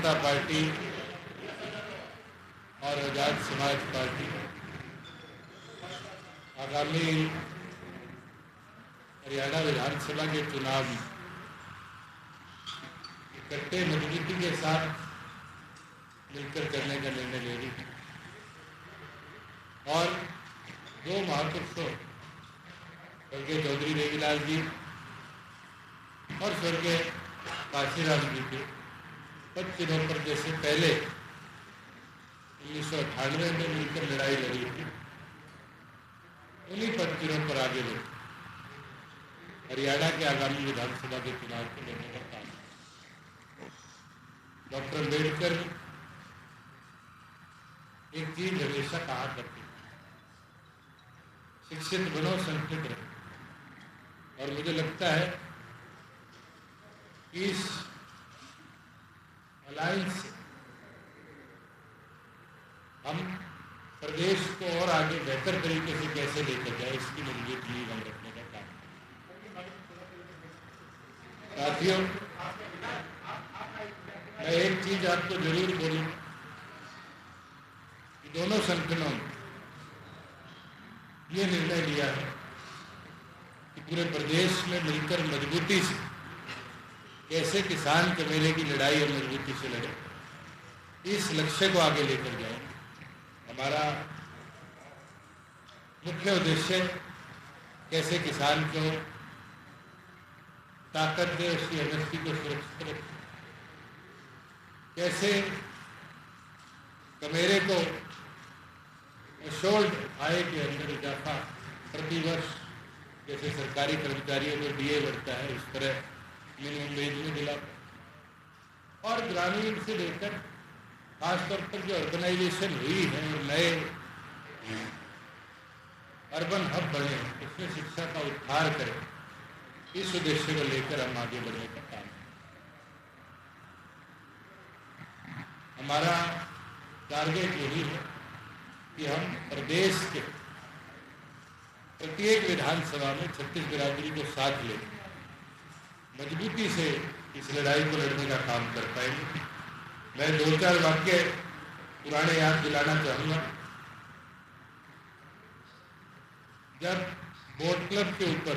जनता party और Azad Samaj party आगामी हरियाणा विधानसभा के चुनाव में इकट्ठे मजबूती के साथ मिलकर करने का निर्णय ले रही है और दो महापुरुषों स्वर्गीय चौधरी देवीलाल जी और स्वर्गीय काशीराम जी के पद चिन्हों पर जैसे पहले 1998 में मिलकर लड़ाई लड़ी थी, उन्हीं पद चिन्हों पर आगे बढ़े हरियाणा के आगामी विधानसभा के चुनाव को लड़ने का काम। डॉक्टर अम्बेडकर एक चीज हमेशा कहा करते, शिक्षित बनो संस्कृत रहो। और मुझे लगता है कि इस अलायंस से हम प्रदेश को और आगे बेहतर तरीके से कैसे लेकर जाए, इसकी मजबूत नींव हम रखने का काम। साथियों, मैं एक चीज आपको जरूर बोलूं कि दोनों संगठनों ने ये निर्णय लिया है कि पूरे प्रदेश में मिलकर मजबूती से कैसे किसान कमेले की लड़ाई और मजबूती से लड़े, इस लक्ष्य को आगे लेकर जाए। हमारा मुख्य उद्देश्य कैसे किसान को ताकत दे, उसकी एमएसपी को सुरक्षित रखे, कैसे कमेरे को एश्योर्ड आय के अंदर इजाफा प्रतिवर्ष, जैसे सरकारी कर्मचारियों को डीए बढ़ता है इस तरह मिनिमम वेज में दिला, और ग्रामीण से लेकर खासतौर पर जो अर्बनाइजेशन हुई है और नए अर्बन हब बने हैं उसमें शिक्षा का उद्धार करें, इस उद्देश्य को लेकर हम आगे बढ़ने का काम है। हमारा टारगेट यही है कि हम प्रदेश के प्रत्येक विधानसभा में 36 बिरादरी को साथ ले मजबूती से इस लड़ाई को लड़ने का काम कर पाएंगे। मैं 2-4 वाक्य पुराने याद दिलाना चाहूंगा। जब बोट क्लब के ऊपर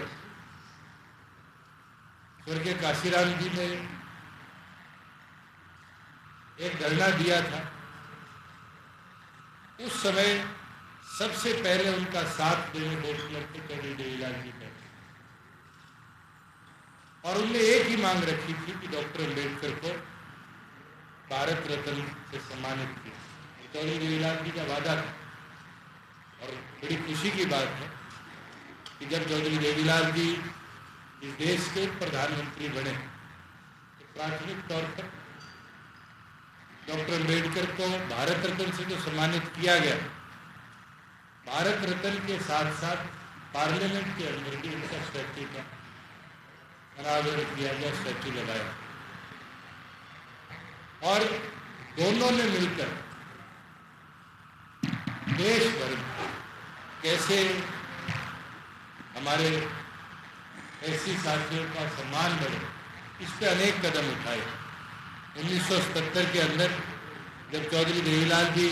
स्वर्गीय काशीराम जी ने एक धरना दिया था, उस समय सबसे पहले उनका साथ देने बोट क्लब के चौधरी देवीलाल जी थे और उनने एक ही मांग रखी थी कि डॉक्टर अम्बेडकर को भारत रत्न से सम्मानित किया। चौधरी देवीलाल जी का वादा था और बड़ी खुशी की बात है कि जब चौधरी देवीलाल जी इस देश के प्रधानमंत्री बने तो प्राथमिक तौर पर डॉक्टर अम्बेडकर को भारत रत्न से जो सम्मानित किया गया, भारत रत्न के साथ साथ पार्लियामेंट के अंदर भी उनका स्टैच्यू का अनावरण किया गया, स्टैच्यू लगाया और दोनों ने मिलकर देश भर में कैसे हमारे ऐसी साथियों का सम्मान बढ़े, इस पर अनेक कदम उठाए। 1977 के अंदर जब चौधरी देवीलाल जी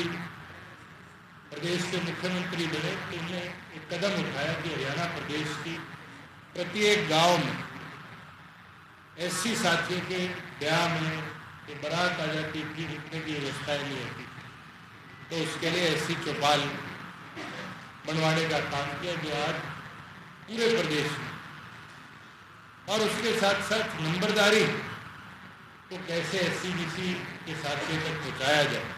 प्रदेश के मुख्यमंत्री बने तो उन्होंने एक कदम उठाया कि हरियाणा प्रदेश की प्रत्येक गांव में ऐसी साथियों के ब्याह में कि बारात आ जाती थी, रुकने की व्यवस्थाएं नहीं होती, तो उसके लिए ऐसी चौपाल बनवाने का काम किया जो आज पूरे प्रदेश में, और उसके साथ साथ नंबरदारी को कैसे एससीबीसी के साथियों तक पहुँचाया जाए,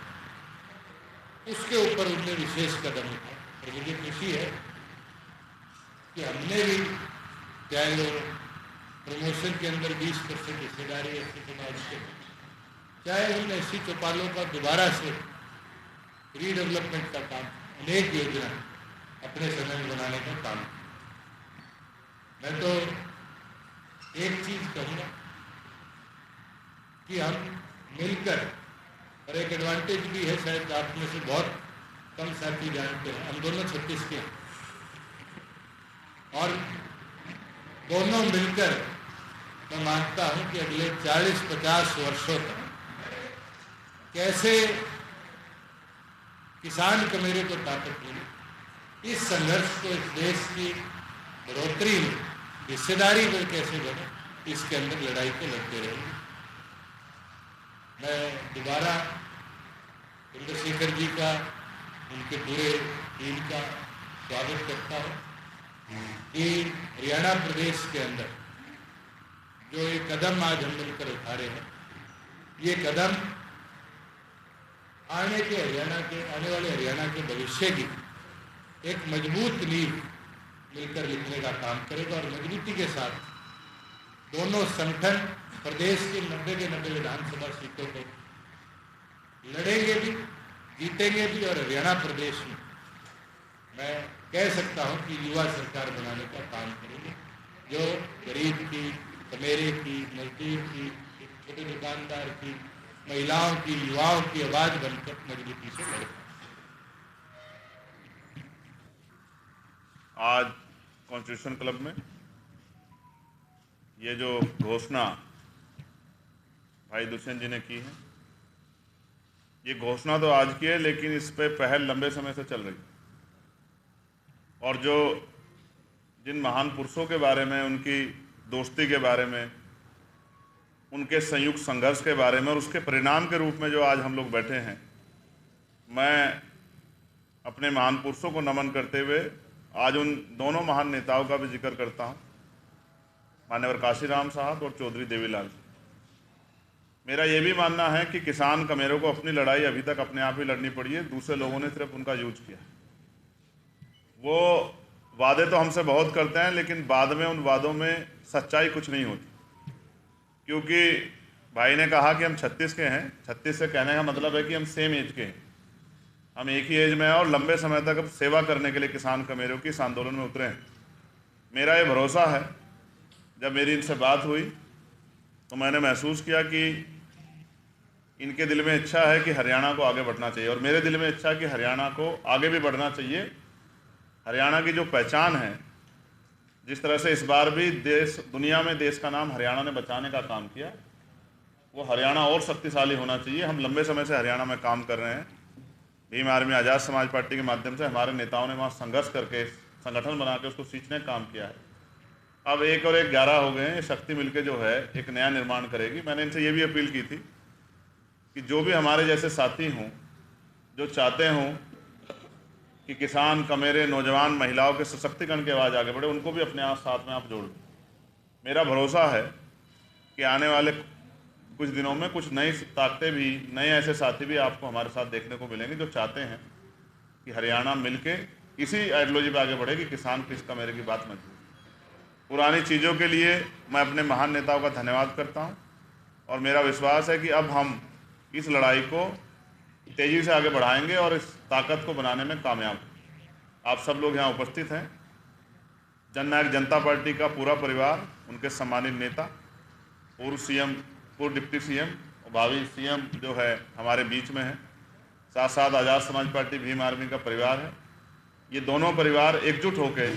उसके ऊपर उन्होंने विशेष कदम उठाया। और मुझे खुशी है कि हमने भी, चाहे वो प्रमोशन के अंदर 20% हिस्सेदारी ऐसी समाज के, चाहे उन ऐसी चौपालों का दोबारा से रीडेवलपमेंट का काम, अनेक योजना अपने समय में बनाने का काम। मैं तो एक चीज कहूँगा कि हम मिलकर, और एक एडवांटेज भी है, शायद आप में से बहुत कम साथी जानते हैं, हम दोनों 36 के हैं और दोनों मिलकर मैं मानता हूं कि अगले 40-50 वर्षों तक कैसे किसान कमेरे को ताकत मिली, इस संघर्ष को इस देश की बढ़ोतरी में हिस्सेदारी में कैसे बने, इसके अंदर लड़ाई को लड़ते रहेंगे। मैं दोबारा चंद्रशेखर जी का, उनके पूरे टीम का स्वागत करता हूँ कि हरियाणा प्रदेश के अंदर जो ये कदम आज हम मिलकर उठा रहे हैं, ये कदम आने वाले हरियाणा के भविष्य की एक मजबूत नींव मिलकर लिखने का काम करेगा। और मजबूती के साथ दोनों संगठन प्रदेश की 90 के 90 विधानसभा सीटों को लड़ेंगे भी, जीतेंगे भी। और हरियाणा प्रदेश में मैं कह सकता हूं कि युवा सरकार बनाने का काम करेंगे, जो गरीब की, कमेरे की, मजदूर की, छोटे दुकानदार की, महिलाओं की, युवाओं की आवाज बनकर मजबूती से लड़े। आज कॉन्स्टिट्यूशन क्लब में ये जो घोषणा भाई दुष्यंत जी ने की है, ये घोषणा तो आज की है, लेकिन इस पे पहल लंबे समय से चल रही है। और जो जिन महान पुरुषों के बारे में, उनकी दोस्ती के बारे में, उनके संयुक्त संघर्ष के बारे में और उसके परिणाम के रूप में जो आज हम लोग बैठे हैं, मैं अपने महान पुरुषों को नमन करते हुए आज उन दोनों महान नेताओं का भी जिक्र करता हूं, मान्यवर काशीराम साहब और चौधरी देवीलाल जी। मेरा ये भी मानना है कि किसान कमेरों को अपनी लड़ाई अभी तक अपने आप ही लड़नी पड़ी है, दूसरे लोगों ने सिर्फ उनका यूज किया। वो वादे तो हमसे बहुत करते हैं, लेकिन बाद में उन वादों में सच्चाई कुछ नहीं होती। क्योंकि भाई ने कहा कि हम 36 के हैं, 36 से कहने का मतलब है कि हम सेम एज के हैं, हम एक ही एज में हैं और लंबे समय तक अब सेवा करने के लिए किसान कमेरों की इस आंदोलन में उतरे हैं। मेरा ये भरोसा है, जब मेरी इनसे बात हुई तो मैंने महसूस किया कि इनके दिल में इच्छा है कि हरियाणा को आगे बढ़ना चाहिए, और मेरे दिल में इच्छा है कि हरियाणा को आगे भी बढ़ना चाहिए। हरियाणा की जो पहचान है, जिस तरह से इस बार भी दुनिया में देश का नाम हरियाणा ने बचाने का काम किया, वो हरियाणा और शक्तिशाली होना चाहिए। हम लंबे समय से हरियाणा में काम कर रहे हैं। भीम आर्मी आज़ाद समाज पार्टी के माध्यम से हमारे नेताओं ने वहाँ संघर्ष करके संगठन बना के उसको सींचने का काम किया है। अब 1 और 1 11 हो गए हैं। ये शक्ति मिलकर जो है एक नया निर्माण करेगी। मैंने इनसे ये भी अपील की थी कि जो भी हमारे जैसे साथी हों, जो चाहते हों कि किसान कमेरे, नौजवान, महिलाओं के सशक्तिकरण की आवाज़ आगे बढ़े, उनको भी अपने आप साथ में आप जोड़ दें। मेरा भरोसा है कि आने वाले कुछ दिनों में कुछ नई ताकतें भी, नए ऐसे साथी भी आपको हमारे साथ देखने को मिलेंगे, जो चाहते हैं कि हरियाणा मिलके इसी आइडियोलॉजी पर आगे बढ़े कि किसान किस कमेरे की बात मजबूत। पुरानी चीज़ों के लिए मैं अपने महान नेताओं का धन्यवाद करता हूं, और मेरा विश्वास है कि अब हम इस लड़ाई को तेज़ी से आगे बढ़ाएंगे और इस ताकत को बनाने में कामयाब। आप सब लोग यहाँ उपस्थित हैं। जननायक जनता पार्टी का पूरा परिवार, उनके सम्मानित नेता, पूर्व सीएम, पूर्व डिप्टी सीएम और भावी सीएम जो है हमारे बीच में है। साथ साथ आज़ाद समाज पार्टी, भीम आर्मी का परिवार है। ये दोनों परिवार एकजुट होकर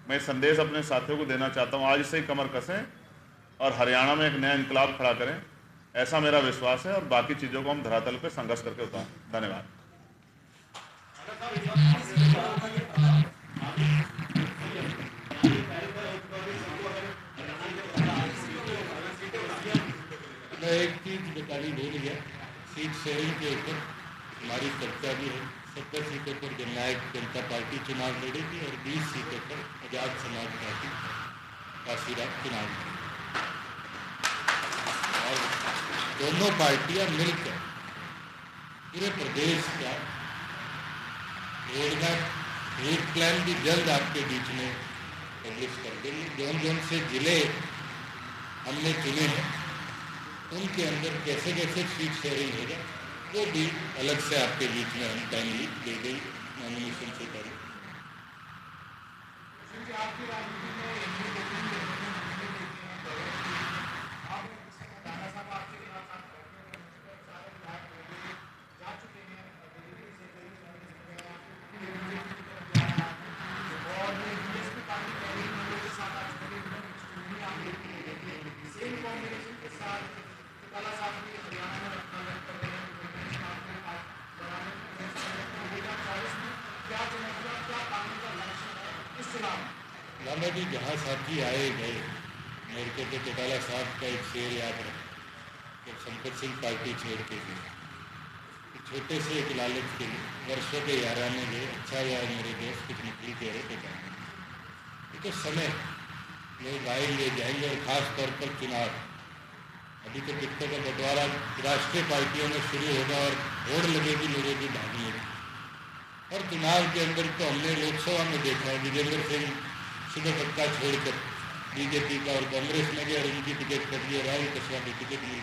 मैं संदेश अपने साथियों को देना चाहता हूँ, आज से ही कमर कसें और हरियाणा में एक नया इनकलाब खड़ा करें, ऐसा मेरा विश्वास है। और बाकी चीज़ों को हम धरातल पर संघर्ष करके उतारें। धन्यवाद। मैं एक चीज़ बतानी भूल गया, सीट शेयरिंग के ऊपर हमारी चर्चा भी है। 70 सीटों पर जननायक जनता पार्टी चुनाव लड़ेगी और 20 सीटों पर आज़ाद समाज पार्टी काशीराम चुनाव लड़ेगी। और दोनों पार्टियां मिलकर पूरे प्रदेश का रोडमैप, रूट प्लान भी जल्द आपके बीच में पब्लिश कर देंगे। जौन जौन से जिले हमने चुने हैं, उनके अंदर कैसे कैसे सीट शेयरिंग होगा, वो भी अलग से आपके बीच में हम टाइमली दे देंगे नॉमिनेशन से पहले। लाला जी जहाँ साथी आए गए, मेरे को तो चौटाला साहब का एक शेर याद रहा, जब संपत सिंह पार्टी छोड़ के गए, छोटे से एक लालच के लिए वर्षों के याराने गए, अच्छा यार मेरे दोस्त कुछ निकली कह रहे थे जाने, ये तो समय लोग आएंगे जाएंगे, और खास तौर पर चुनाव, अभी तो टिकटों का बंटवारा राष्ट्रीय पार्टियों में शुरू होगा और होड़ लगेगी लोगों की भागने में। और चुनाव के अंदर तो हमने लोकसभा में देखा है, विजेंद्र सिंह सुबह पक्का छोड़कर बीजेपी का और कांग्रेस में गए और उनकी टिकट कट गई, राहुल कश्यप की टिकट मिली,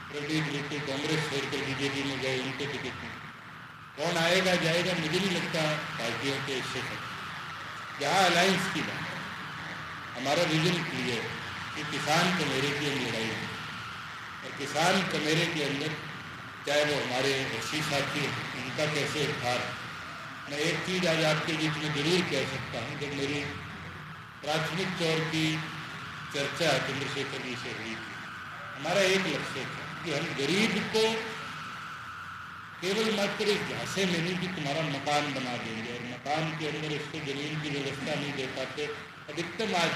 प्रदीप बिट्टू कांग्रेस छोड़कर बीजेपी में गए, उनको टिकट मिली। कौन आएगा जाएगा मुझे नहीं लगता पार्टियों के इससे सब। जहाँ अलायंस की बात, हमारा विजन क्लियर है कि किसान कमेरे की हम लड़ाई है, और किसान कमेरे के अंदर चाहे वो हमारे एससी साथी हैं, उनका कैसे उद्धार। मैं एक चीज़ आज आपके बीच में जरूर कह सकता हूँ, जब मेरी प्राथमिक तौर की चर्चा चंद्रशेखर जी से हुई थी, हमारा एक लक्ष्य था कि हम गरीब को केवल मात्र इस झांसे में नहीं कि तुम्हारा मकान बना देंगे, और मकान के अंदर उसको जमीन की व्यवस्था नहीं दे पाते। अधिकतम आज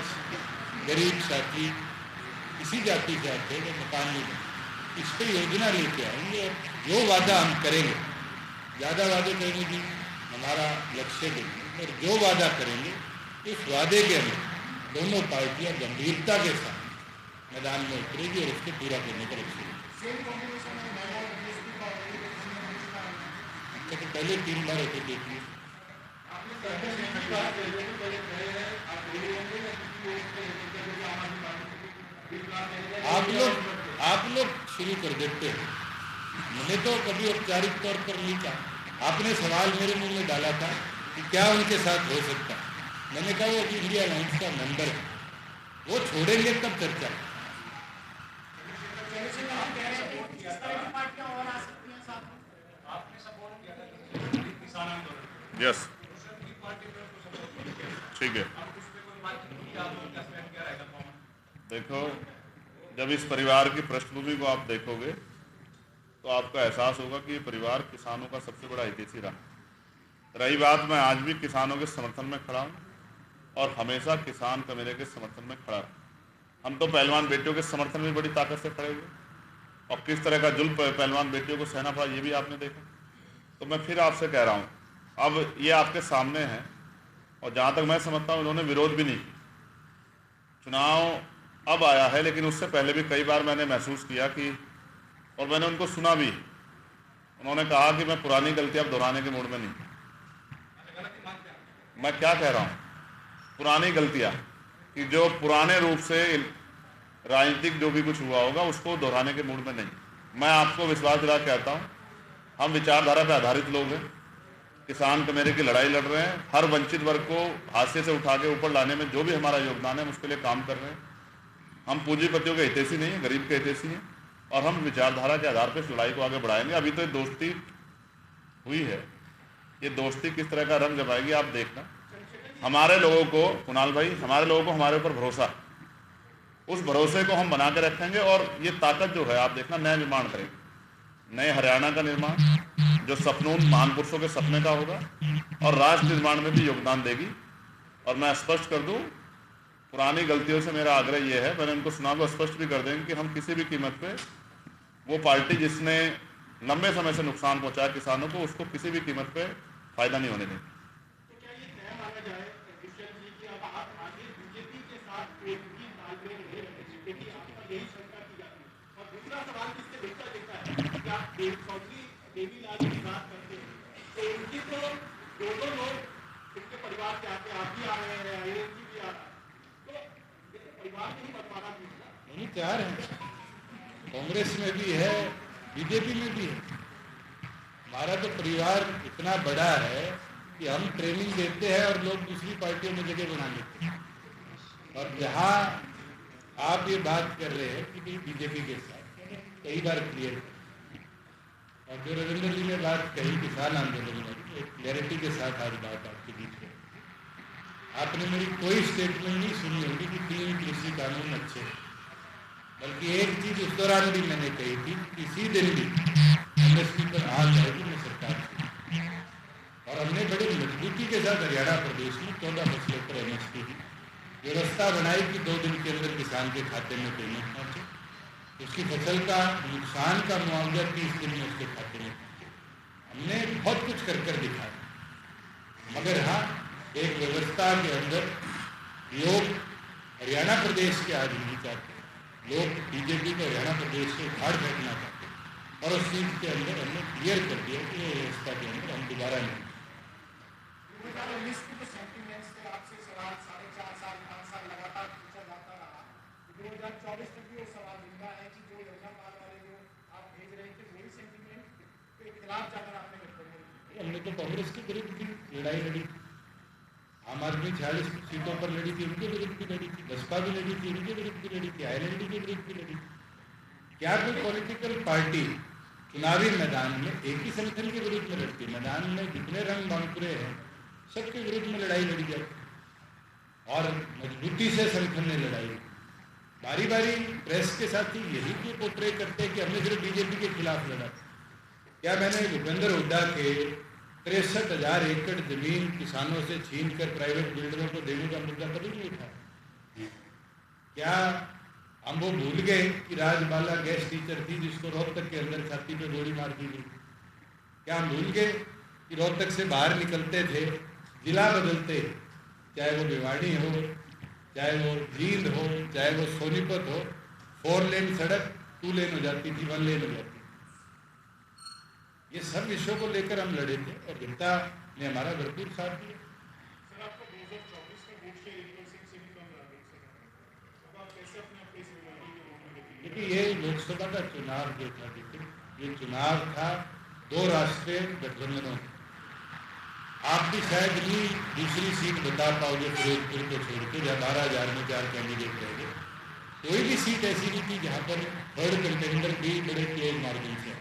गरीब साथी इसी जाति से आते हैं जो मकान नहीं बने, इस पर योजना लेके आएंगे, और जो वादा हम करेंगे, ज़्यादा वादे करेंगे जी हमारा लक्ष्य देंगे, और जो वादा करेंगे इस वादे के अंदर दोनों पार्टियां गंभीरता के साथ मैदान में उतरेगी और उसको पूरा करने का लक्ष्य देंगे। तो पहले 3 बार होते देखिए, आप लोग शुरू कर देते हैं। मैंने तो कभी औपचारिक तौर पर नहीं कहा, आपने सवाल मेरे मुंह में डाला था कि क्या उनके साथ हो सकता है, मैंने कहा वो इंडिया अलायंस का मेंबर है, वो छोड़ेंगे तब चर्चा। यस, ठीक है। देखो, जब इस परिवार की पृष्ठभूमि को आप देखोगे तो आपका एहसास होगा कि ये परिवार किसानों का सबसे बड़ा हितैषी रहा। रही बात, मैं आज भी किसानों के समर्थन में खड़ा हूँ और हमेशा किसान कमेरे के समर्थन में खड़ा रहा। हम तो पहलवान बेटियों के समर्थन में बड़ी ताकत से खड़े हुए, और किस तरह का जुल्म पहलवान बेटियों को सहना पड़ा ये भी आपने देखा। तो मैं फिर आपसे कह रहा हूँ, अब ये आपके सामने है, और जहाँ तक मैं समझता हूँ इन्होंने विरोध भी नहीं किया। चुनाव अब आया है, लेकिन उससे पहले भी कई बार मैंने महसूस किया कि, और मैंने उनको सुना भी, उन्होंने कहा कि मैं पुरानी गलतियां अब दोहराने के मूड में नहीं। मैं क्या कह रहा हूँ, पुरानी गलतियां कि जो पुराने रूप से राजनीतिक जो भी कुछ हुआ होगा उसको दोहराने के मूड में नहीं। मैं आपको विश्वास दिला कहता हूँ, हम विचारधारा पर आधारित लोग हैं, किसान कमेरे की लड़ाई लड़ रहे हैं, हर वंचित वर्ग को हाशिए से उठा के ऊपर लाने में जो भी हमारा योगदान है हम उसके लिए काम कर रहे हैं। हम पूंजीपतियों के हितैषी नहीं है, गरीब के हितैषी हैं, और हम विचारधारा के आधार पर इस लड़ाई को आगे बढ़ाएंगे। अभी तो ये दोस्ती हुई है, ये दोस्ती किस तरह का रंग जमाएगी आप देखना। हमारे लोगों को, कुणाल भाई, हमारे लोगों को हमारे ऊपर भरोसा, उस भरोसे को हम बना के रखेंगे, और ये ताकत जो है आप देखना, नया निर्माण करेंगे, नए हरियाणा का निर्माण जो सपनों महापुरुषों के सपने का होगा, और राष्ट्र निर्माण में भी योगदान देगी। और मैं स्पष्ट कर दूं, पुरानी गलतियों से मेरा आग्रह यह है, मैंने उनको सुना, वो स्पष्ट भी कर देंगे कि हम किसी भी कीमत पे वो पार्टी जिसने लंबे समय से नुकसान पहुंचाया किसानों को, उसको किसी भी कीमत पे फायदा नहीं होने देंगे। चार हैं, कांग्रेस में भी है, बीजेपी में भी है। हमारा तो परिवार इतना बड़ा है कि हम ट्रेनिंग देते हैं और लोग दूसरी पार्टियों में जगह बना लेते हैं। और जहाँ आप ये बात कर रहे हैं कि बीजेपी के साथ, कई बार क्लियर, और जो रविंद्र जी ने बात कही किसान आंदोलन में, एक क्लैरिटी के साथ आज बात आपके बीच में, आपने मेरी कोई स्टेटमेंट नहीं सुनी होगी कि 3 कृषि कानून अच्छे, बल्कि एक चीज उस दौरान भी मैंने कही थी, किसी दिन भी एमएसपी पर आ जाएगी मैं सरकार से। और हमने बड़े मजबूती के साथ हरियाणा प्रदेश में 14 फसलों पर एमएसपी दी, व्यवस्था बनाई कि 2 दिन के अंदर किसान के खाते में पेमेंट पहुँचे, उसकी फसल का नुकसान का मुआवजा 30 दिन में उसके खाते में पहुँचे। हमने बहुत कुछ कर दिखाया, मगर हाँ, एक व्यवस्था के अंदर लोग हरियाणा प्रदेश के आज नहीं चाहते, लोग बीजेपी को हरियाणा प्रदेश से उखाड़ फेंकना चाहते, और उस चीज़ के अंदर हमने क्लियर कर दिया कि ये व्यवस्था के अंदर हम दोबारा नहीं। 2019 के सेंटिमेंट्स पे आपसे सवाल 4.5 साल 5 साल लगातार पूछा जाता रहा, 2024 तक भी वो सवाल जिंदा है कि जो योजना पाल वाले जो आप भेज रहे थे वही सेंटिमेंट के खिलाफ जाकर आपने गठबंधन किया। हमने तो कांग्रेस के विरुद्ध भी लड़ाई लड़ी, आम आदमी 46 सीटों पर लड़ी थी, उनके विरुद्ध भी लड़ी थी, बसपा भी लड़ी थी, उनके विरुद्ध भी लड़ी थी, आईएलएनडी के विरुद्ध भी लड़ी। क्या कोई पॉलिटिकल पार्टी चुनावी मैदान में एक ही संगठन के विरुद्ध में लड़ती है? मैदान में जितने रंग बांकुरे हैं सबके विरुद्ध में लड़ाई लड़ी जाती, और मजबूती से संगठन ने लड़ाई। बारी बारी प्रेस के साथी यही क्यों पोर्ट्रे करते हैं कि हमने सिर्फ बीजेपी के खिलाफ लड़ा? क्या मैंने भूपेंद्र हुड्डा के 63,000 एकड़ जमीन किसानों से छीन कर प्राइवेट बिल्डरों को देने का मुद्दा कभी नहीं उठाया? क्या हम वो भूल गए कि राजबाला गेस्ट टीचर थी जिसको रोहतक के अंदर छाती पे गोली मार दी गई? क्या हम भूल गए कि रोहतक से बाहर निकलते थे, जिला बदलते, चाहे वो भिवाड़ी हो, चाहे वो जींद हो, चाहे वो सोनीपत हो, 4 लेन सड़क 2 लेन हो जाती थी, 1 लेन हो जाती। ये सब विषयों को लेकर हम लड़े थे और जनता ने हमारा भरपूर साथ दिया। सर, आपको 2024 में वोट शेयर 1% से भी कम रहा लोकसभा में, अब आप कैसे अपने आप इस विभागी के वोट में देखेंगे? देखिए, ये लोकसभा का चुनाव जो था, देखिए ये चुनाव था 2 राष्ट्रीय गठबंधनों। आप भी शायद नहीं दूसरी सीट बता पाओगे फिरोजपुर को छोड़ के, जहाँ 12,000 में 4 कैंडिडेट रह गए। कोई भी सीट ऐसी नहीं थी जहाँ पर थर्ड कंटेंडर भी बड़े क्लोज मार्जिन से।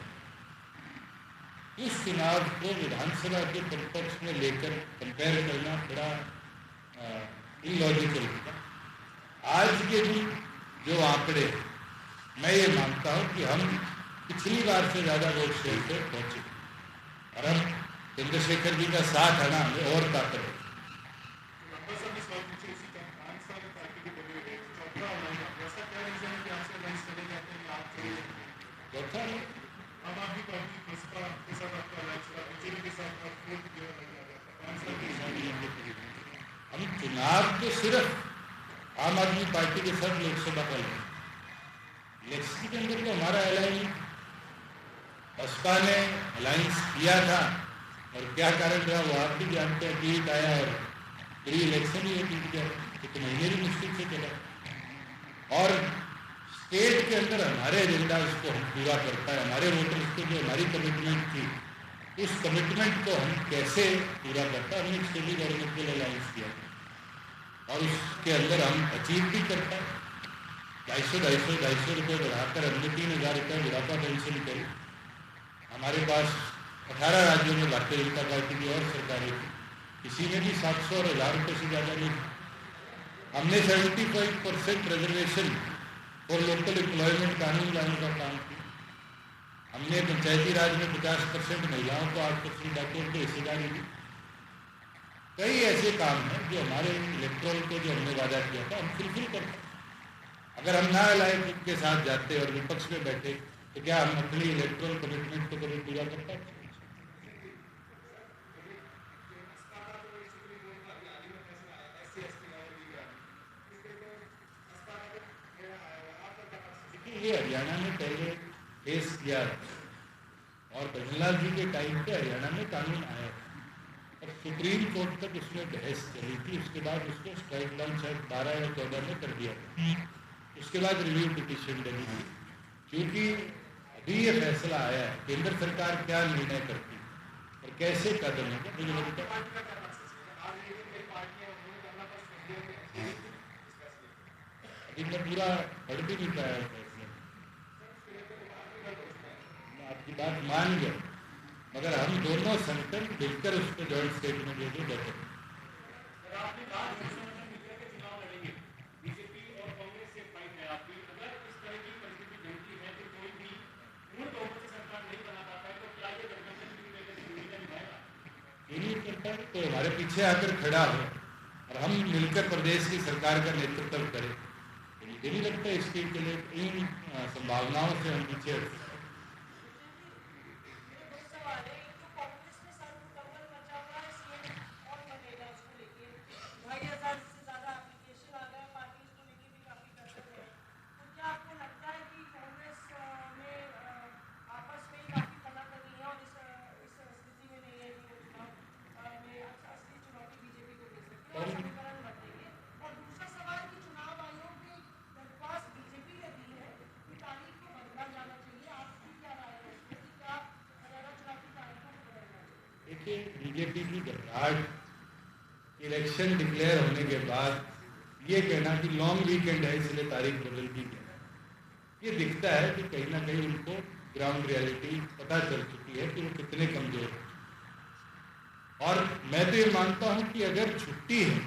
इस चुनाव को विधानसभा के परिप्रेक्ष्य में लेकर कंपेयर करना थोड़ा इलॉजिकल था। आज के भी जो आंकड़े, मैं ये मानता हूँ कि हम पिछली बार से ज़्यादा वोट शेयर पे पहुँचे, और हम चंद्रशेखर जी का साथ है ना, हमें और ताकत है। लंबा समय सवाल पूछे इसी का 5 साल पार्टी के बने हुए, चौथा अलायंस, ऐसा क्या रीजन है कि आपसे अलायंस चले जाते हैं, आप चले जाते हैं? चौथा है आम आदमी पार्टी बसपा के साथ आपका अलायंस हुआ, बीजेपी के साथ आप वोट जो है लग जाता है 5 साल के। हम चुनाव तो सिर्फ आम आदमी पार्टी के साथ लोकसभा का लड़े, इलेक्शन के अंदर तो हमारा अलायंस, बसपा ने अलायंस किया था, और क्या कारण रहा वो आप भी जानते हैं। ट्वीट आया और प्री इलेक्शन ही टूट गया, तो महीने भी मुश्किल से चला। और स्टेट के अंदर हमारे एजेंडा को हम पूरा करता है, हमारे वोटर्स को जो हमारी कमिटमेंट थी, उस कमिटमेंट को हम कैसे पूरा करता है। हमने स्टेट गवर्नमेंट के लिए अलायंस किया और उसके अंदर हम अचीव भी करता है। 250 रुपये बढ़ाकर हमने 3,000 रुपये बुढ़ापा पेंशन करी। हमारे पास 18 राज्यों में भारतीय जनता पार्टी की और सरकारें थी, किसी में भी 700 और 1,000 रुपये से ज़्यादा नहीं। हमने 75% रिजर्वेशन और लोकल एम्प्लॉयमेंट कानून लाने का काम किया। हमने पंचायती राज में 50% महिलाओं को 8% डॉक्टर को हिस्सेदारी दी। कई ऐसे काम हैं जो हमारे इलेक्टोरल को जो हमने वादा किया था हम फुलफिल करते। अगर हम ना अलायंस के साथ जाते और विपक्ष में बैठे तो क्या हम अपनी इलेक्टोरल कमिटमेंट को कभी पूरा कर पाते? ये हरियाणा में पहले फेस किया और भजनलाल जी के टाइम पे हरियाणा में कानून आया और सुप्रीम कोर्ट तक उसमें बहस चली थी। उसके बाद उसको स्ट्राइक डाउन शायद 12 या 14 में कर दिया था। उसके बाद रिव्यू पिटीशन डली थी। क्योंकि अभी ये फैसला आया है केंद्र सरकार क्या निर्णय करती और कैसे कदम होगा, मुझे लगता है अभी मैं पूरा पढ़ भी नहीं पाया फैसला। आपकी बात मान गया, मगर हम दोनों संगठन मिलकर उस पर जॉइंट स्टेटमेंट लेके बैठे। ये नहीं करता तो हमारे पीछे आकर खड़ा हो और हम हम मिलकर प्रदेश की सरकार का नेतृत्व करें। तो मुझे नहीं लगता इसके लिए इन संभावनाओं से हम पीछे हट सकते। देखिए, बीजेपी की घबराहट इलेक्शन डिक्लेयर होने के बाद ये कहना कि लॉन्ग वीकेंड है इसलिए तारीख बदल दी गई, ये दिखता है कि कहीं ना कहीं उनको ग्राउंड रियलिटी पता चल चुकी है कि वो कितने कमजोर हैं। और मैं तो ये मानता हूं कि अगर छुट्टी है,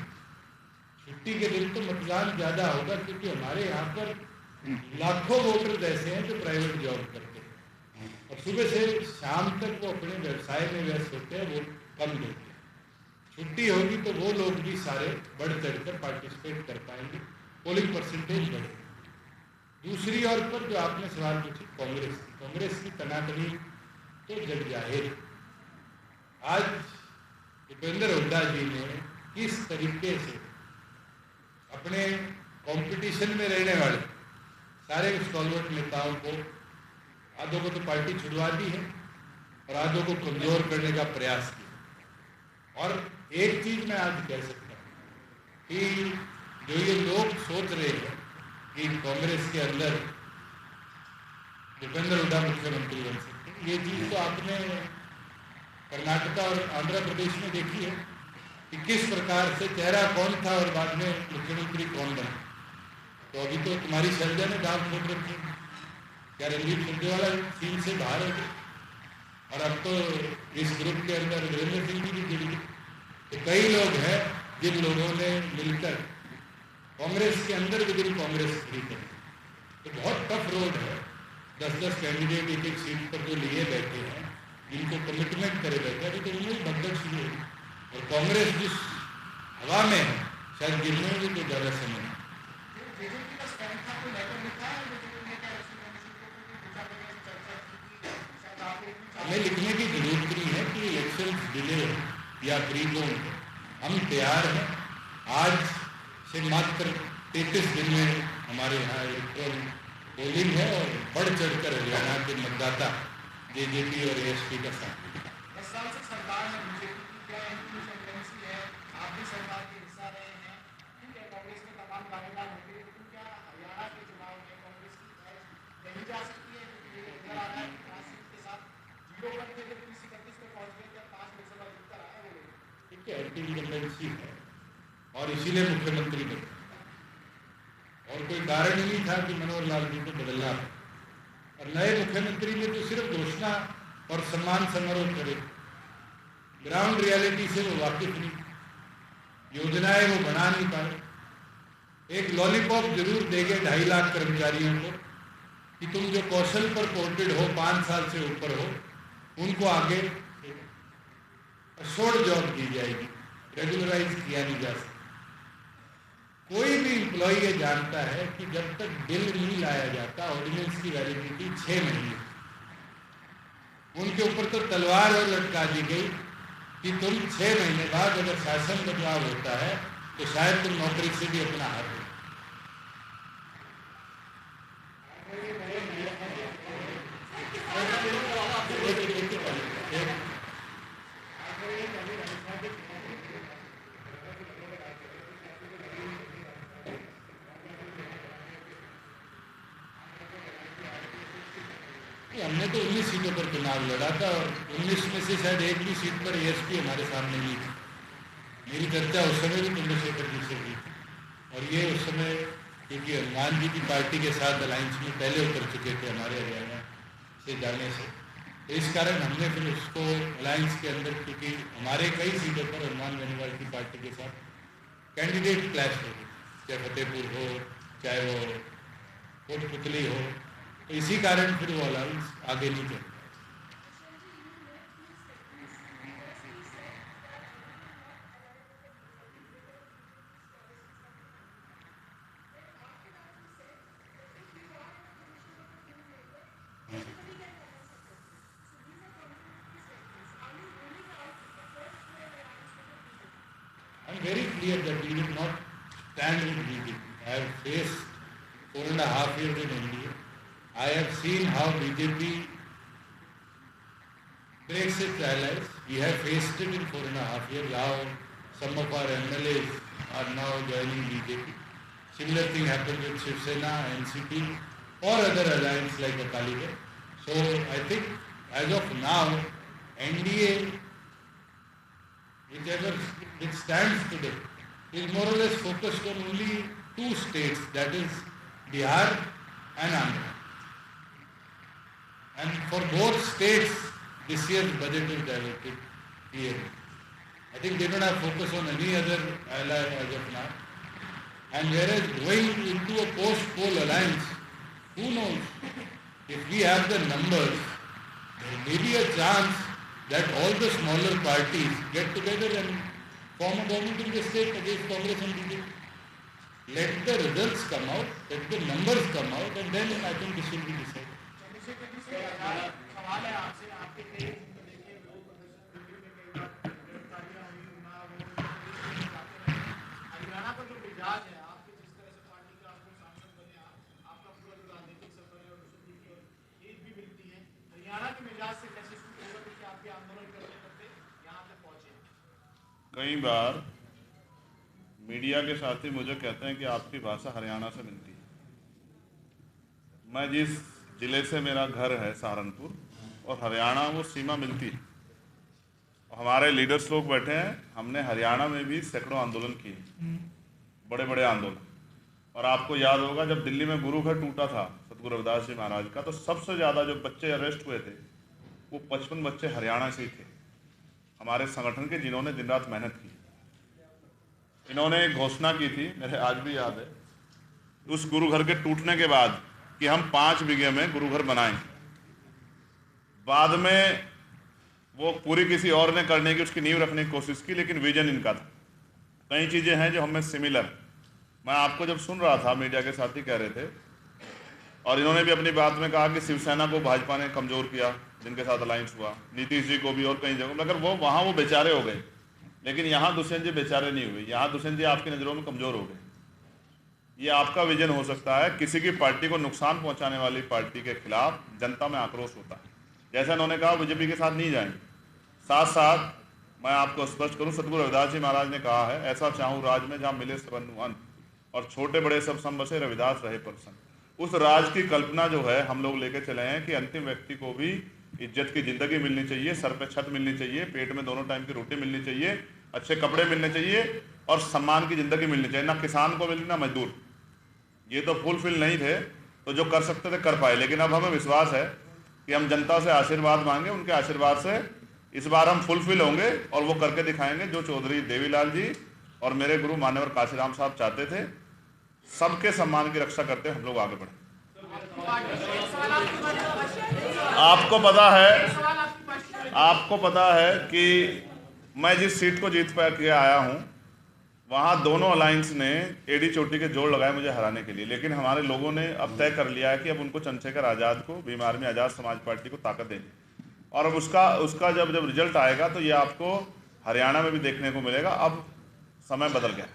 छुट्टी के दिन तो मतदान ज़्यादा होगा, क्योंकि हमारे यहाँ पर लाखों वोटर ऐसे हैं जो प्राइवेट जॉब करते हैं और सुबह से शाम तक वो अपने व्यवसाय में व्यस्त होते हैं, वो कम देते हैं। छुट्टी होगी तो वो लोग भी सारे बढ़ चढ़कर पार्टिसिपेट कर पाएंगे, पोलिंग परसेंटेज बढ़ेगी। दूसरी ओर पर जो आपने सवाल पूछी कांग्रेस की तनातनी तो जग जाहिर। आज भूपेंद्र हुड्डा जी ने किस तरीके से अपने कंपटीशन में रहने वाले सारे स्टॉलवर्ट नेताओं को, आधों को तो पार्टी छुड़वा दी है और आधों को कमजोर करने का प्रयास किया। और एक चीज मैं आज कह सकता हूँ कि जो ये लोग सोच रहे हैं कि कांग्रेस के अंदर भूपेंद्र हुड्डा मुख्यमंत्री बन सकते हैं, ये चीज तो आपने कर्नाटक और आंध्र प्रदेश में देखी है कि किस प्रकार से चेहरा कौन था और बाद में मुख्यमंत्री कौन बना। तो अभी तो तुम्हारी शैलजा ने दांत खोल रखी, क्या रणदीप सुरजेवाला सीन से बाहर हो गए और अब तो इस ग्रुप के अंदर वीरेंद्र सिंह जी भी जुड़ गए। तो कई लोग हैं जिन लोगों ने मिलकर कांग्रेस के अंदर विद इन कांग्रेस खड़ी कर, तो बहुत टफ रोड है। 10-10 कैंडिडेट एक एक सीट पर जो लिए बैठे हैं, जिनको कमिटमेंट करे बैठे, अभी तो उन्हें भगदड़ शुरू हुई और कांग्रेस जिस हवा में है शायद गिरने में भी तो ज़्यादा समय है। हमें लिखने की जरूरत नहीं है कि इलेक्शन डिले या प्रीपोन, हम तैयार हैं। आज से मात्र 33 दिन में हमारे यहाँ इलेक्ट्रल पोलिंग है और बढ़ चढ़कर हरियाणा के मतदाता जेजेपी और एएसपी का साथ। 10 साल से सरकार में बीजेपी की क्या इन्फ्लुएंसी है, आप भी सरकार के हिस्सा रहे हैं, ठीक है, कांग्रेस में तमाम दावेदार होते हैं, लेकिन क्या हरियाणा के चुनाव में कांग्रेस की एज नहीं जा सकती है? नजर आ रहा है कि 5 सीट के साथ 0 पर थे, जब 30-31 पे पहुंच गए, क्या 5 लोकसभा जीतकर आया वो लोग? ठीक है, एंटी इनकम्बेंसी है और इसीलिए मुख्यमंत्री बने और कोई कारण ही नहीं था कि मनोहर लाल जी को बदलना। और नए मुख्यमंत्री ने तो सिर्फ घोषणा और सम्मान समारोह करे, ग्राउंड रियलिटी से वो वाकिफ नहीं, योजनाएं वो बना नहीं पाए। एक लॉलीपॉप जरूर देंगे 2.5 लाख कर्मचारियों को कि तुम जो कौशल पर पोर्टेड हो, 5 साल से ऊपर हो, उनको आगे अशोर्ड जॉब दी जाएगी, रेगुलराइज किया नहीं जा सकता। कोई भी एम्प्लॉय ये जानता है कि जब तक बिल नहीं लाया जाता, ऑर्डिनेंस की वैलिडिटी 6 महीने, उनके ऊपर तो तलवार और लटका दी गई कि तुम 6 महीने बाद अगर शासन बदलाव होता है तो शायद तुम नौकरी से भी अपना हाथ लो। हमने तो 19 सीटों पर चुनाव लड़ा था और 19 में से शायद एक भी सीट पर एएसपी हमारे सामने नहीं थी। मेरी चर्चा उस समय भी चंद्रशेखर जी से की थी और ये उस समय क्योंकि हनुमान जी की पार्टी के साथ अलायंस में पहले उतर चुके थे हमारे हरियाणा से जाने से, तो इस कारण हमने फिर उसको अलायंस के अंदर, क्योंकि हमारे कई सीटों पर हनुमान बेनीवाल की पार्टी के साथ कैंडिडेट क्लैश हो गई, चाहे फतेहपुर हो चाहे वो कोटपुतली हो, तो इसी कारण फिर वो अलायंस आगे नहीं चल। very clear that we will not stand with BJP. I have faced 4.5 years in NDA. I have seen how BJP breaks its allies. We have faced it in 4.5 years. How some of our MLAs are now joining BJP. Similar thing happened with Shiv Sena, NCP, or other alliance like Akali-Dal. So I think as of now, NDA, whichever it stands today, is more or less focused on only 2 states, that is Bihar and Andhra. And for both states, this year's budget is directed clearly. I think they don't have focus on any other ally as of now. And whereas going into a post-poll alliance, who knows? If we have the numbers, there may be a chance that all the smaller parties get together and form a government in the state against Congress and BJP. Let the results come out, let the numbers come out, and then I think this will be decided. सवाल है आपसे, आपके कई देखिए लोग प्रदर्शन दिल्ली में कई बार गिरफ्तारियां हुई, हरियाणा का जो मिजाज है, आपके जिस तरह से पार्टी का आपको सांसद बने, आपका पूरा जो राजनीतिक सफर है और उसकी एक भी मिलती है, हरियाणा के मिजाज से कैसे शुरू होगा कि आपके आंदोलन करते करते यहाँ तक पहुंचे? कई बार मीडिया के साथी मुझे कहते हैं कि आपकी भाषा हरियाणा से मिलती है। मैं जिस ज़िले से मेरा घर है सहारनपुर, और हरियाणा वो सीमा मिलती है। हमारे लीडर्स लोग बैठे हैं, हमने हरियाणा में भी सैकड़ों आंदोलन किए, बड़े बड़े आंदोलन। और आपको याद होगा जब दिल्ली में गुरु घर टूटा था सतगुरु रविदास जी महाराज का, तो सबसे ज़्यादा जो बच्चे अरेस्ट हुए थे वो 55 बच्चे हरियाणा से ही थे, हमारे संगठन के, जिन्होंने दिन रात मेहनत की। इन्होंने एक घोषणा की थी, मेरे आज भी याद है, उस गुरु घर के टूटने के बाद कि हम 5 बीघे में गुरु घर बनाएंगे। बाद में वो पूरी किसी और ने करने की, उसकी नींव रखने की कोशिश की, लेकिन विजन इनका था। कई चीज़ें हैं जो हमें सिमिलर। मैं आपको जब सुन रहा था, मीडिया के साथी कह रहे थे, और इन्होंने भी अपनी बात में कहा कि शिवसेना को भाजपा ने कमज़ोर किया, जिनके साथ अलायंस हुआ, नीतीश जी को भी और कई जगहों, मगर वो वहाँ वो बेचारे हो गए। लेकिन यहाँ दुष्यंत जी बेचारे नहीं हुए, यहाँ दुष्यंत जी आपकी नज़रों में कमज़ोर हो गए। ये आपका विजन हो सकता है, किसी की पार्टी को नुकसान पहुँचाने वाली पार्टी के खिलाफ जनता में आक्रोश होता है। जैसा इन्होंने कहा बीजेपी के साथ नहीं जाएंगे। साथ साथ मैं आपको स्पष्ट करूं, सतगुरु रविदास जी महाराज ने कहा है, ऐसा चाहूँ राज में जहाँ मिले सब अनुमान, और छोटे बड़े सब सम बसे, रविदास रहे प्रसन्न। उस राज की कल्पना जो है हम लोग लेके चले हैं कि अंतिम व्यक्ति को भी इज्जत की ज़िंदगी मिलनी चाहिए, सर पे छत मिलनी चाहिए, पेट में दोनों टाइम की रोटी मिलनी चाहिए, अच्छे कपड़े मिलने चाहिए और सम्मान की ज़िंदगी मिलनी चाहिए। ना किसान को मिली ना मजदूर। ये तो फुलफिल नहीं थे, तो जो कर सकते थे कर पाए। लेकिन अब हमें विश्वास है कि हम जनता से आशीर्वाद मांगे, उनके आशीर्वाद से इस बार हम फुलफिल होंगे और वो करके दिखाएंगे जो चौधरी देवीलाल जी और मेरे गुरु मान्यवर काशीराम साहब चाहते थे। सबके सम्मान की रक्षा करते हम लोग आगे बढ़े। आपको पता है कि मैं जिस सीट को जीत के आया हूँ, वहाँ दोनों अलायंस ने एड़ी चोटी के जोड़ लगाए मुझे हराने के लिए। लेकिन हमारे लोगों ने अब तय कर लिया है कि अब उनको चंद्रशेखर आज़ाद को, भीम आर्मी आज़ाद समाज पार्टी को ताकत देंगे। और अब उसका जब रिजल्ट आएगा तो ये आपको हरियाणा में भी देखने को मिलेगा। अब समय बदल गया।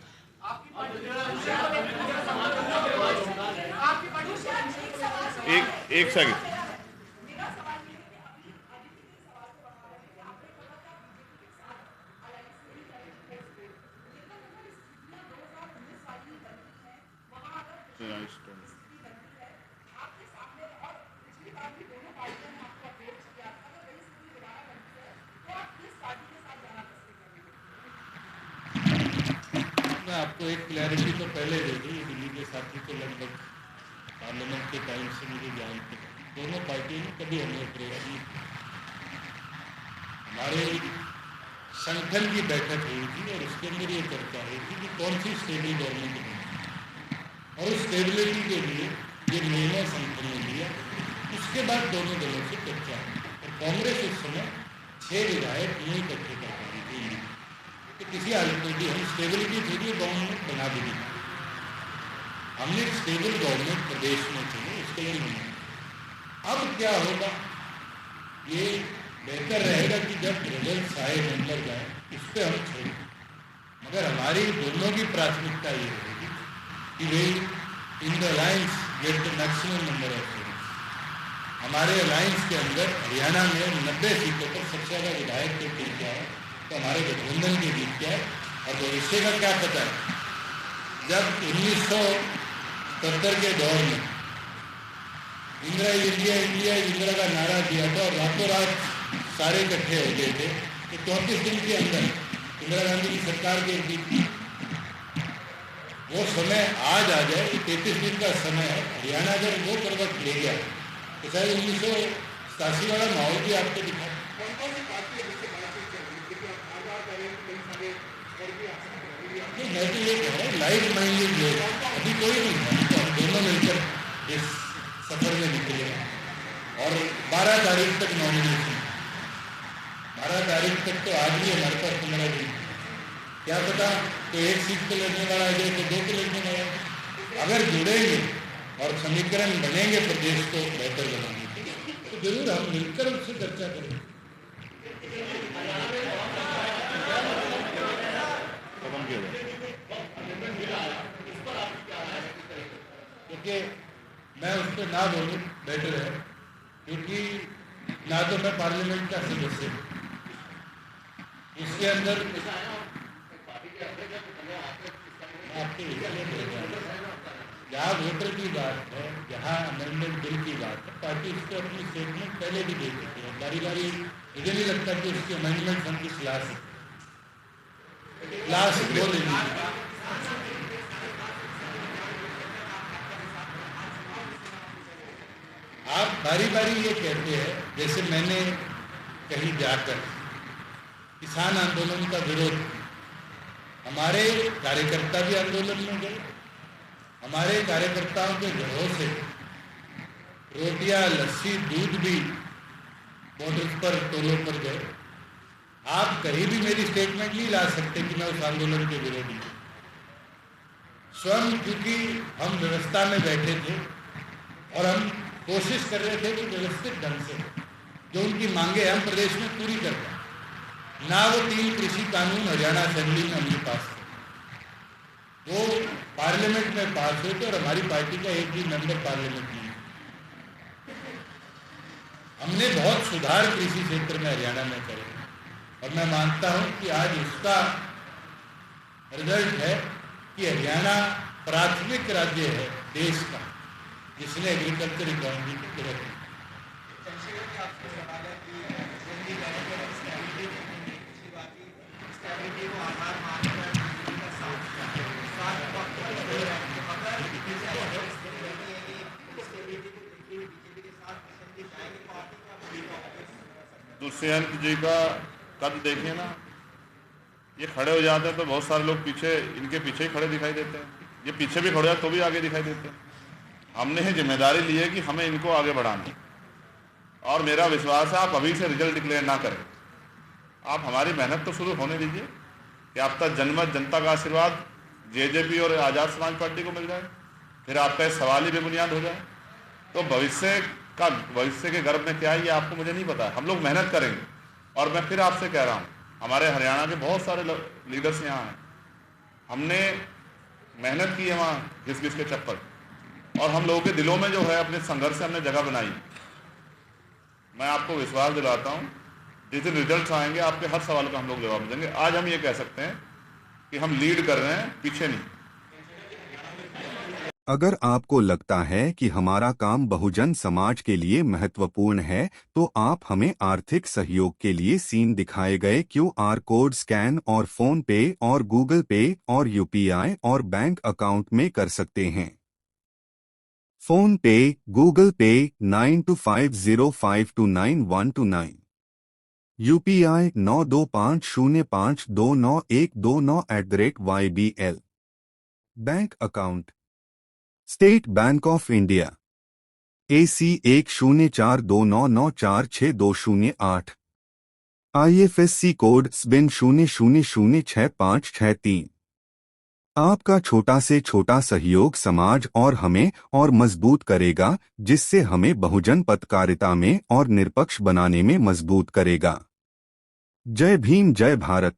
एक सेकंड, आपको एक क्लैरिटी तो पहले दे दी, दिल्ली के साथी तो लगभग पार्लियामेंट के टाइम से मुझे जानते हैं। दोनों पार्टियों ने कभी हमें प्रयास नहीं किया। हमारे संगठन की बैठक हुई थी और उसके अंदर ये चर्चा हुई थी कि कौन सी स्टेबल गवर्नमेंट बनेगी, और उस स्टेबिलिटी के लिए ये निर्णय संगठन ने लिया। उसके बाद दोनों दलों से चर्चा हुई और कांग्रेस उस समय 6 विधायक नहीं इकट्ठे कर पाई थी कि किसी हालत में भी हम स्टेबिलिटी के लिए गवर्नमेंट बना भी नहीं। हमने स्टेबल गवर्नमेंट प्रदेश में चाहिए, उसके लिए नहीं। अब क्या होगा, ये बेहतर रहेगा कि जब रिजल्ट आए, नंबर जाए, उस पर हम छोड़ें। मगर हमारी दोनों की प्राथमिकता ये रहेगी कि वे in the alliance get the maximum number of seats. हमारे अलायंस के अंदर हरियाणा में 90 सीटों पर सबसे ज़्यादा विधायक के जीत गया है, तो हमारे गठबंधन के जीत गया है। और भविष्य का क्या पता है, जब 1970 के दौर में इंदिरा इंदिरा का नारा दिया था और रातों रात सारे इकट्ठे हो गए थे, तो 34 दिन के अंदर इंदिरा गांधी की सरकार के बीच वो समय आज आ जाए, 33 दिन का समय है। हरियाणा अगर वो करवट ले गया तो शायद 1987 वाला माहौल भी आपको दिखा। मैं तो ये कह रहा हूँ, लाइट माइंडेड लोग अभी कोई नहीं है, तो हम दोनों मिलकर इस सफर में निकले और 12 तारीख तक नॉमिनेशन, 12 तारीख तक तो आज भी हमारे पास 15 दिन, क्या पता तो एक सीट पे लड़ने वाला आ जाए तो 2 पे लड़ने वाला। अगर जुड़ेंगे और समीकरण बनेंगे प्रदेश को बेहतर बनाने के, तो जरूर हम मिलकर उससे चर्चा करेंगे। क्योंकि मैं उस पर ना बोलूँ बेटर है, क्योंकि ना तो मैं पार्लियामेंट का सदस्य हूँ, उसके अंदर आपके जहाँ वोटर की बात है, जहाँ अमेंडमेंट बिल की बात है, पार्टी उस पर अपनी स्टेटमेंट पहले भी दे चुकी है। बारी बारी मुझे नहीं लगता कि उसकी अमेंडमेंट हम किस क्लास दो ले लीजिए। आप बारी बारी ये कहते हैं, जैसे मैंने कहीं जाकर किसान आंदोलन का विरोध, हमारे कार्यकर्ता भी आंदोलन में गए, हमारे कार्यकर्ताओं के घरों से रोटियां, लस्सी, दूध भी बॉर्डर पर, टोलों पर गए। आप कहीं भी मेरी स्टेटमेंट नहीं ला सकते कि मैं उस आंदोलन के विरोधी हूँ। स्वयं क्योंकि हम व्यवस्था में बैठे थे और हम कोशिश कर रहे थे कि व्यवस्थित ढंग से जो उनकी मांगे हम प्रदेश में पूरी कर पाए। ना वो 3 कृषि कानून हरियाणा असेंबली में हमने पास किए, वो पार्लियामेंट में पास हुए थे और हमारी पार्टी का एक भी मेंबर पार्लियामेंट नहीं। हमने बहुत सुधार कृषि क्षेत्र में हरियाणा में करे और मैं मानता हूं कि आज उसका रिजल्ट है कि हरियाणा प्राथमिक राज्य है देश का जिसने एग्रीकल्चर इकोनॉमी को ग्रोथ की। दुष्यंत जी का कद देखिए ना, ये खड़े हो जाते हैं तो बहुत सारे लोग पीछे, इनके पीछे ही खड़े दिखाई देते हैं। ये पीछे भी खड़े हो तो भी आगे दिखाई देते हैं। हमने ये जिम्मेदारी ली है कि हमें इनको आगे बढ़ाना, और मेरा विश्वास है आप अभी से रिजल्ट डिक्लेयर ना करें, आप हमारी मेहनत तो शुरू होने दीजिए कि आपका जनमत, जनता का आशीर्वाद जेजेपी और आज़ाद समाज पार्टी को मिल जाए, फिर आपका इस सवाल ही बेबुनियाद हो जाए। तो भविष्य के गर्भ में क्या है ये आपको, मुझे नहीं पता। हम लोग मेहनत करेंगे, और मैं फिर आपसे कह रहा हूँ, हमारे हरियाणा के बहुत सारे लीडर्स यहाँ हैं, हमने मेहनत की है वहाँ घिस घिस के चप्पल, और हम लोगों के दिलों में जो है अपने संघर्ष से हमने जगह बनाई। मैं आपको विश्वास दिलाता हूँ जिस दिन रिजल्ट आएंगे आपके हर सवाल का हम लोग जवाब देंगे। आज हम ये कह सकते हैं कि हम लीड कर रहे हैं, पीछे नहीं। अगर आपको लगता है कि हमारा काम बहुजन समाज के लिए महत्वपूर्ण है, तो आप हमें आर्थिक सहयोग के लिए सीन दिखाए गए QR कोड स्कैन और फोन पे और गूगल पे और UPI और बैंक अकाउंट में कर सकते हैं। फोन पे, गूगल पे 9250529129, UPI 9250529129@YBL। Bank account state bank of India AC 104299462008, IFSC code SBIN 00066563। आपका छोटा से छोटा सहयोग समाज और हमें और मजबूत करेगा, जिससे हमें बहुजन पत्रकारिता में और निष्पक्ष बनाने में मजबूत करेगा। जय भीम, जय भारत।